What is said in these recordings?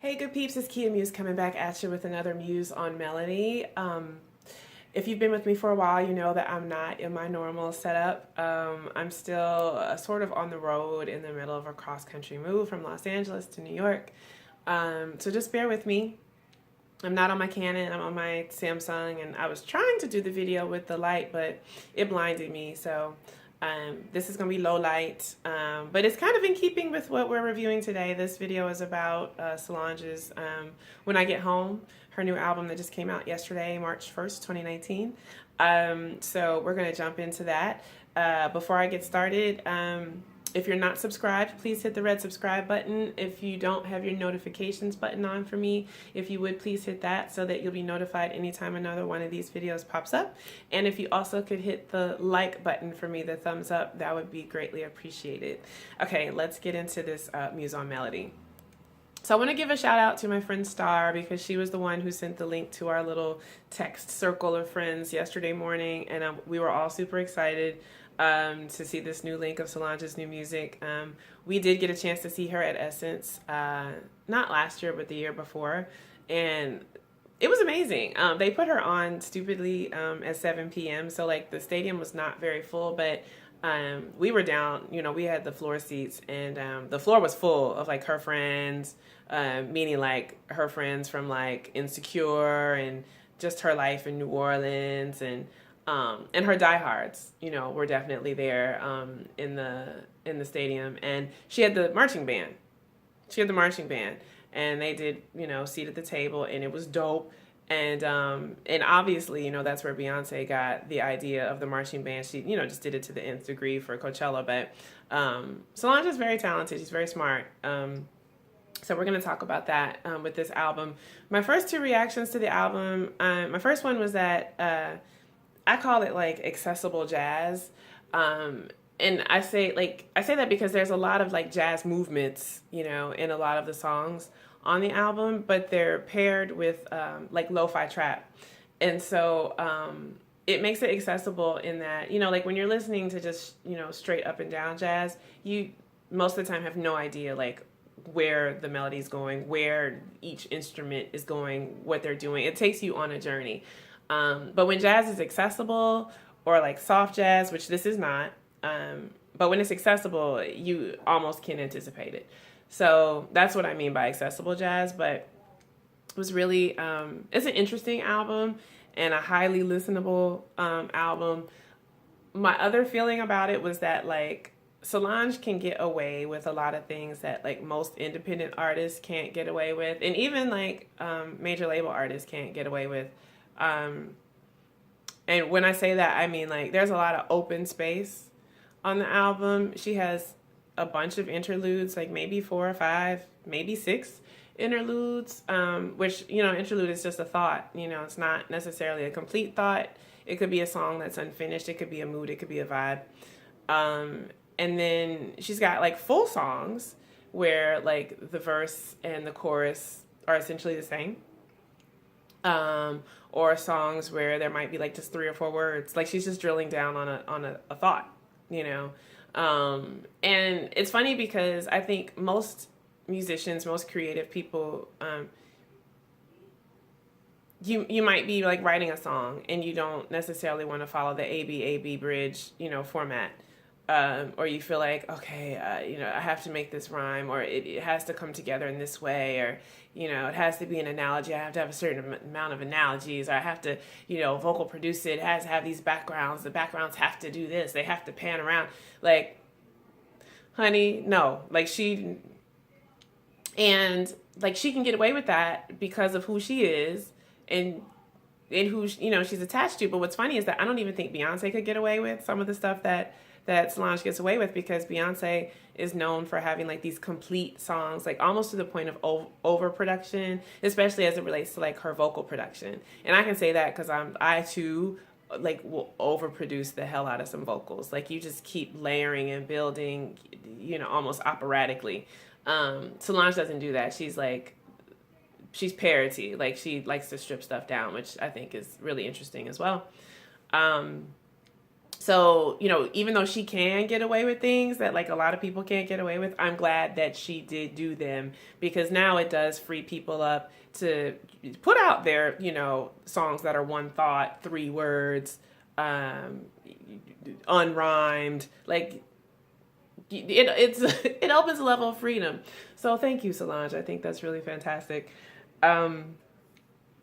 Hey good peeps, it's KIA MUZE coming back at you with another Muse on Melody. If you've been with me for a while, you know that I'm not in my normal setup. I'm still sort of on the road in the middle of a cross-country move from Los Angeles to New York. So just bear with me. I'm not on my Canon, I'm on my Samsung, and I was trying to do the video with the light, but it blinded me, so this is going to be low light, but it's kind of in keeping with what we're reviewing today. This video is about Solange's When I Get Home, her new album that just came out yesterday, March 1st, 2019. So we're going to jump into that. Before I get started, if you're not subscribed, please hit the red subscribe button. If you don't have your notifications button on for me, if you would please hit that so that you'll be notified anytime another one of these videos pops up. And if you also could hit the like button for me, the thumbs up, that would be greatly appreciated. Okay, let's get into this Muse on Melody. So I want to give a shout out to my friend Star because she was the one who sent the link to our little text circle of friends yesterday morning, and we were all super excited to see this new link of Solange's new music. We did get a chance to see her at Essence, not last year, but the year before, and it was amazing. They put her on stupidly at 7 p.m., so like the stadium was not very full, but we were down, you know, we had the floor seats, and the floor was full of like her friends, meaning like her friends from like Insecure and just her life in New Orleans, and her diehards, you know, were definitely there in the stadium. And she had the marching band. She had the marching band, and they did, you know, Seat at the Table, and it was dope. And obviously, you know, that's where Beyonce got the idea of the marching band. She, you know, just did it to the nth degree for Coachella. But Solange is very talented. She's very smart. So we're going to talk about that with this album. My first two reactions to the album, my first one was that I call it like accessible jazz. And I say that because there's a lot of like jazz movements, you know, in a lot of the songs on the album, but they're paired with like lo-fi trap. And so it makes it accessible in that, you know, like when you're listening to just, you know, straight up and down jazz, you most of the time have no idea like where the melody's going, where each instrument is going, what they're doing. It takes you on a journey. But when jazz is accessible, or like soft jazz, which this is not, but when it's accessible, you almost can anticipate it. So that's what I mean by accessible jazz. But it was really, it's an interesting album and a highly listenable album. My other feeling about it was that like Solange can get away with a lot of things that like most independent artists can't get away with, and even like major label artists can't get away with. And when I say that, I mean like there's a lot of open space on the album. She has a bunch of interludes, like maybe 4 or 5, maybe 6 interludes, which, you know, interlude is just a thought, you know, it's not necessarily a complete thought. It could be a song that's unfinished, it could be a mood, it could be a vibe. And then she's got like full songs where like the verse and the chorus are essentially the same. Or songs where there might be like just 3 or 4 words. Like she's just drilling down on a thought, you know. And it's funny because I think most musicians, most creative people, you might be like writing a song and you don't necessarily want to follow the A-B bridge, you know, format. Or you feel like, okay, you know, I have to make this rhyme, or it has to come together in this way, or, you know, it has to be an analogy. I have to have a certain amount of analogies, or I have to, you know, vocal produce it. It has to have these backgrounds. The backgrounds have to do this. They have to pan around. Like, honey, no. Like and like she can get away with that because of who she is and who, you know, she's attached to. But what's funny is that I don't even think Beyonce could get away with some of the stuff that Solange gets away with, because Beyonce is known for having like these complete songs, like almost to the point of overproduction, especially as it relates to like her vocal production. And I can say that because I too like will overproduce the hell out of some vocals. Like you just keep layering and building, you know, almost operatically. Solange doesn't do that. She's parody. Like she likes to strip stuff down, which I think is really interesting as well. So, you know, even though she can get away with things that like a lot of people can't get away with, I'm glad that she did do them, because now it does free people up to put out their, you know, songs that are one thought, 3 words, unrhymed. Like it opens a level of freedom. So thank you, Solange. I think that's really fantastic.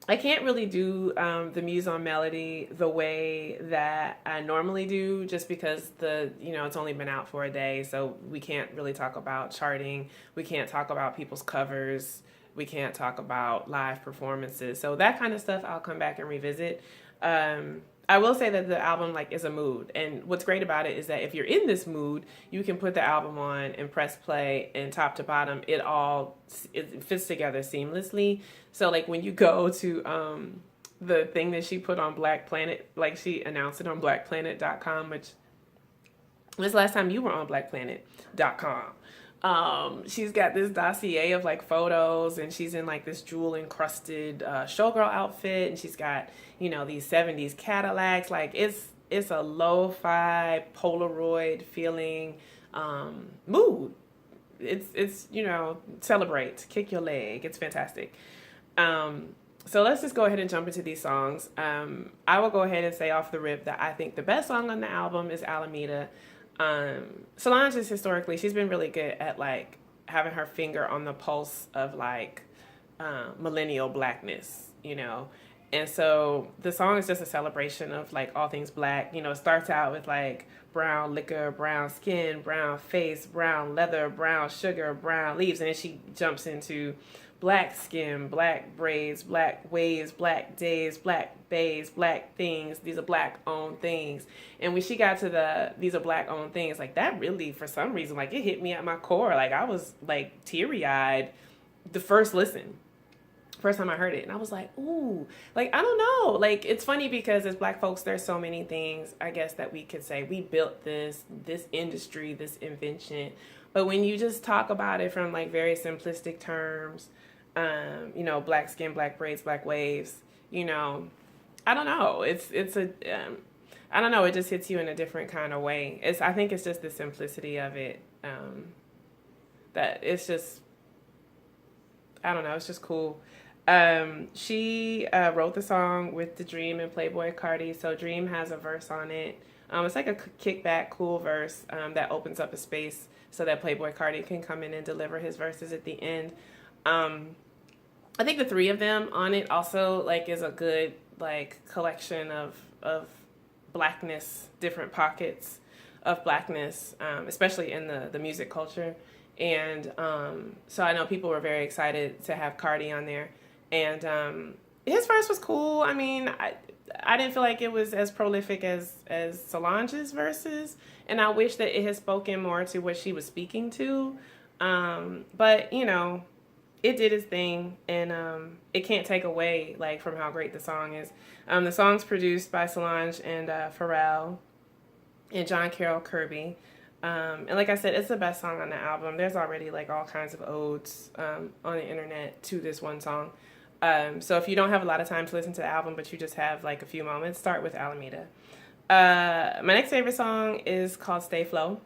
I can't really do the Muse on Melody the way that I normally do, just because it's only been out for a day, so we can't really talk about charting. We can't talk about people's covers. We can't talk about live performances. So that kind of stuff I'll come back and revisit. I will say that the album like is a mood, and what's great about it is that if you're in this mood, you can put the album on and press play, and top to bottom it fits together seamlessly. So like when you go to the thing that she put on Black Planet, like she announced it on BlackPlanet.com, which when's the last time you were on BlackPlanet.com? She's got this dossier of like photos, and she's in like this jewel encrusted showgirl outfit, and she's got, you know, these 70s Cadillacs. Like it's a lo-fi Polaroid feeling mood. It's you know, celebrate, kick your leg. It's fantastic. So let's just go ahead and jump into these songs. I will go ahead and say off the rip that I think the best song on the album is Alameda. Solange is historically, she's been really good at like having her finger on the pulse of like millennial blackness, you know. And so the song is just a celebration of like all things black. You know, it starts out with like brown liquor, brown skin, brown face, brown leather, brown sugar, brown leaves, and then she jumps into black skin, black braids, black waves, black days, black bays, black things. These are black owned things. And when she got to these are black owned things, like that really, for some reason, like it hit me at my core. Like I was like teary eyed the first time I heard it, and I was like, ooh, like, I don't know. Like, it's funny because as black folks, there's so many things, I guess, that we could say. We built this industry, this invention. But when you just talk about it from like very simplistic terms, you know, black skin, black braids, black waves, you know, I don't know. I don't know. It just hits you in a different kind of way. I think it's just the simplicity of it. That it's just, I don't know. It's just cool. She wrote the song with the Dream and Playboi Carti. So Dream has a verse on it. It's like a kickback, cool verse that opens up a space so that Playboi Carti can come in and deliver his verses at the end. I think the 3 of them on it also like is a good like collection of blackness, different pockets of blackness, especially in the music culture. And so I know people were very excited to have Carti on there. And his verse was cool. I mean, I didn't feel like it was as prolific as Solange's verses, and I wish that it had spoken more to what she was speaking to. But you know, it did its thing, and it can't take away like from how great the song is. The song's produced by Solange and Pharrell and John Carroll Kirby. And like I said, it's the best song on the album. There's already like all kinds of odes on the internet to this one song. So if you don't have a lot of time to listen to the album, but you just have like a few moments, start with Alameda. My next favorite song is called Stay Flow.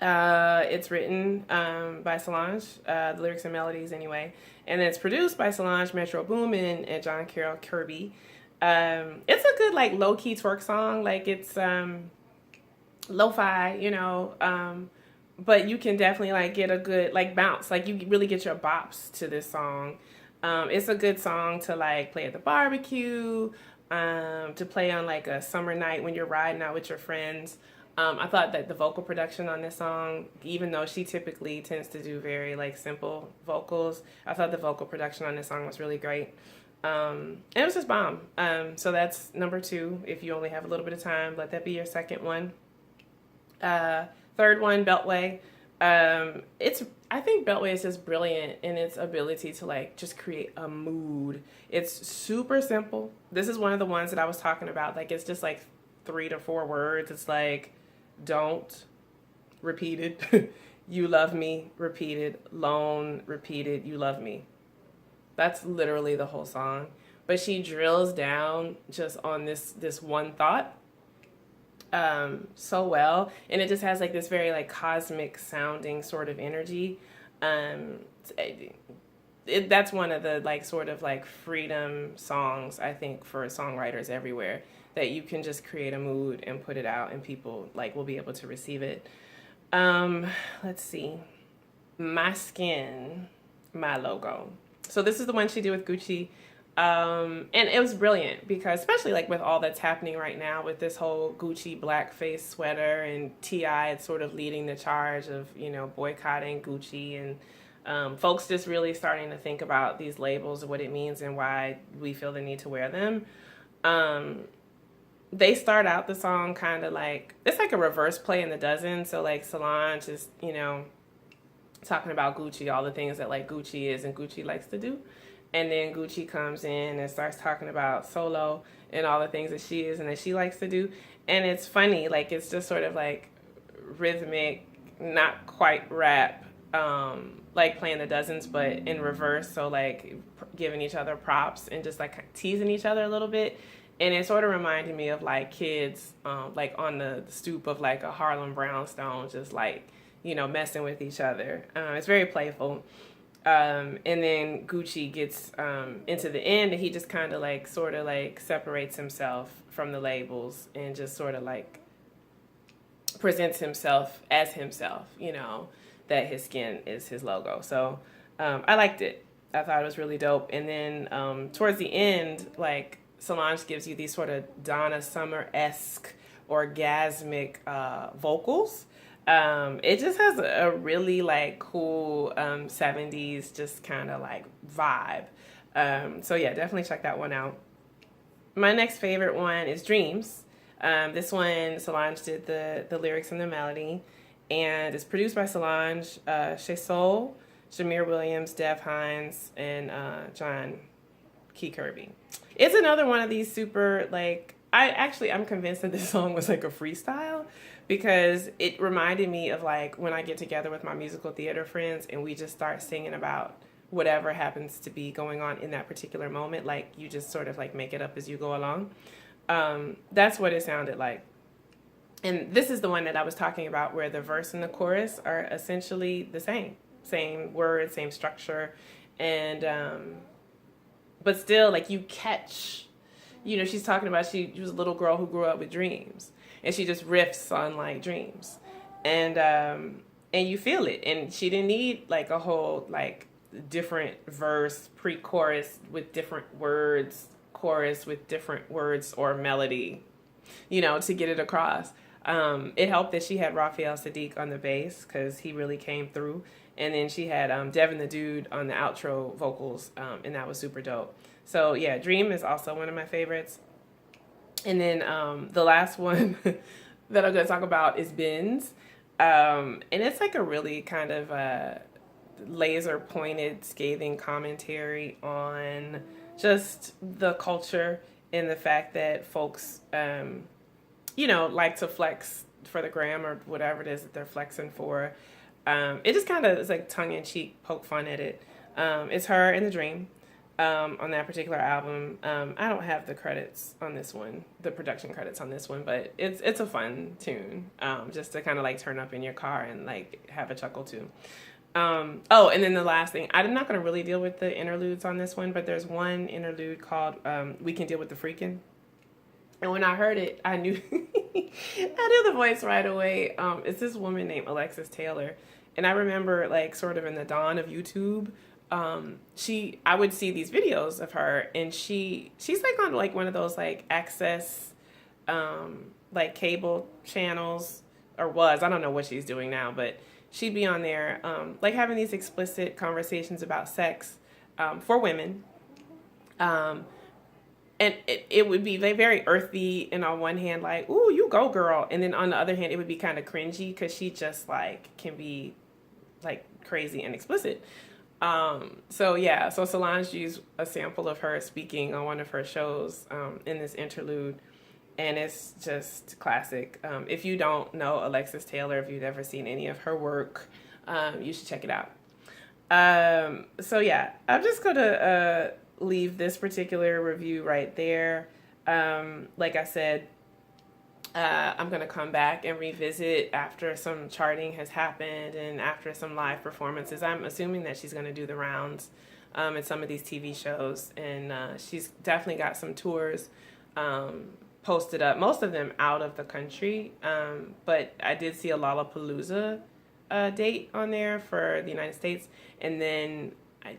It's written by Solange, the lyrics and melodies anyway, and it's produced by Solange, Metro Boomin, and John Carroll Kirby. It's a good like low-key twerk song. Like it's lo-fi, you know, but you can definitely like get a good like bounce. Like you really get your bops to this song. It's a good song to like play at the barbecue, to play on like a summer night when you're riding out with your friends. I thought that the vocal production on this song, even though she typically tends to do very like simple vocals, I thought the vocal production on this song was really great. And it was just bomb. So that's number 2. If you only have a little bit of time, let that be your second one. Third one, Beltway. I think Beltway is just brilliant in its ability to like just create a mood. It's super simple. This is one of the ones that I was talking about. Like it's just like 3 to 4 words. It's like, don't, repeated, you love me, repeated, lone, repeated, you love me. That's literally the whole song. But she drills down just on this one thought. so well, and it just has like this very like cosmic sounding sort of energy. That's one of the like sort of like freedom songs, I think, for songwriters everywhere, that you can just create a mood and put it out and people like will be able to receive it. Let's see. My Skin, My Logo. So this is the one she did with Gucci. And it was brilliant because, especially like with all that's happening right now with this whole Gucci blackface sweater, and T.I. it's sort of leading the charge of, you know, boycotting Gucci, and folks just really starting to think about these labels, what it means and why we feel the need to wear them. They start out the song kind of like, it's like a reverse Play in the Dozen. So like Solange is, you know, talking about Gucci, all the things that like Gucci is and Gucci likes to do. And then Gucci comes in and starts talking about Solo and all the things that she is and that she likes to do. And it's funny, like it's just sort of like rhythmic, not quite rap, like Playing the Dozens, but in reverse. So like giving each other props and just like teasing each other a little bit. And it sort of reminded me of like kids, like on the stoop of like a Harlem Brownstone, just like, you know, messing with each other. It's very playful. And then Gucci gets into the end, and he just kind of like sort of like separates himself from the labels and just sort of like presents himself as himself, you know, that his skin is his logo. So I liked it. I thought it was really dope. And then towards the end, like Solange gives you these sort of Donna Summer-esque orgasmic vocals. It just has a really like cool 70s just kind of like vibe. So yeah, definitely check that one out. My next favorite one is Dreams. This one, Solange did the lyrics and the melody, and it's produced by Solange, Chez Soul, Jameer Williams, Dev Hines, and John Key Kirby. It's another one of these super like, I'm convinced that this song was like a freestyle, because it reminded me of like when I get together with my musical theater friends and we just start singing about whatever happens to be going on in that particular moment. Like you just sort of like make it up as you go along. That's what it sounded like. And this is the one that I was talking about, where the verse and the chorus are essentially the same word, same structure. And, but still like you catch, you know, she's talking about she was a little girl who grew up with dreams. And she just riffs on like dreams, and you feel it. And she didn't need like a whole like different verse, pre-chorus with different words, chorus with different words or melody, you know, to get it across. It helped that she had Raphael Sadiq on the bass, because he really came through. And then she had Devin the Dude on the outro vocals, and that was super dope. So yeah, Dream is also one of my favorites. And then the last one that I'm going to talk about is Binz. And it's like a really kind of laser pointed, scathing commentary on just the culture and the fact that folks, you know, like to flex for the gram or whatever it is that they're flexing for. It just kind of is like tongue-in-cheek, poke fun at it. It's her in the Dream. On that particular album. I don't have the credits on this one, the production credits on this one, but it's a fun tune, just to kind of like turn up in your car and like have a chuckle to. Oh, and then the last thing, I'm not going to really deal with the interludes on this one, but there's one interlude called We Can Deal with the Freakin. And when I heard it, I knew I knew the voice right away. It's this woman named Alexis Taylor, and I remember like sort of in the dawn of YouTube, I would see these videos of her, and she's like on like one of those like access, like cable channels, or was, I don't know what she's doing now, but she'd be on there, like having these explicit conversations about sex, for women. And it would be very earthy, and on one hand, like, ooh, you go girl. And then on the other hand, it would be kind of cringy, because she just like can be like crazy and explicit. So yeah, so Solange used a sample of her speaking on one of her shows in this interlude, and it's just classic. If you don't know Alexis Taylor, if you've ever seen any of her work, you should check it out. So yeah, I'm just gonna leave this particular review right there. Like I said, I'm going to come back and revisit after some charting has happened and after some live performances. I'm assuming that she's going to do the rounds in some of these TV shows, and she's definitely got some tours posted up, most of them out of the country, but I did see a Lollapalooza date on there for the United States, and then I'm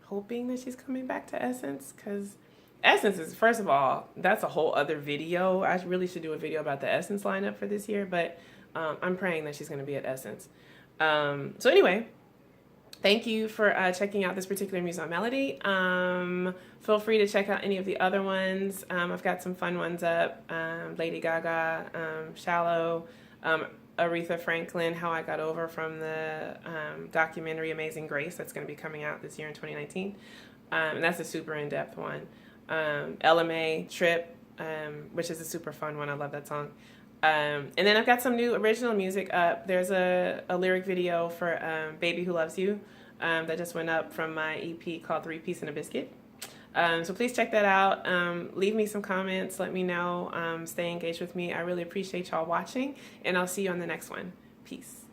hoping that she's coming back to Essence, because Essence is, first of all, that's a whole other video. I really should do a video about the Essence lineup for this year, but I'm praying that she's going to be at Essence. So anyway, thank you for checking out this particular Muse on Melody. Feel free to check out any of the other ones. I've got some fun ones up. Lady Gaga, Shallow, Aretha Franklin, How I Got Over from the documentary Amazing Grace that's going to be coming out this year in 2019. And that's a super in-depth one. LMA, Trip, which is a super fun one. I love that song. And then I've got some new original music up. There's a lyric video for Baby Who Loves You that just went up from my EP called Peice N A Biscuit. So please check that out. Leave me some comments. Let me know. Stay engaged with me. I really appreciate y'all watching, and I'll see you on the next one. Peace.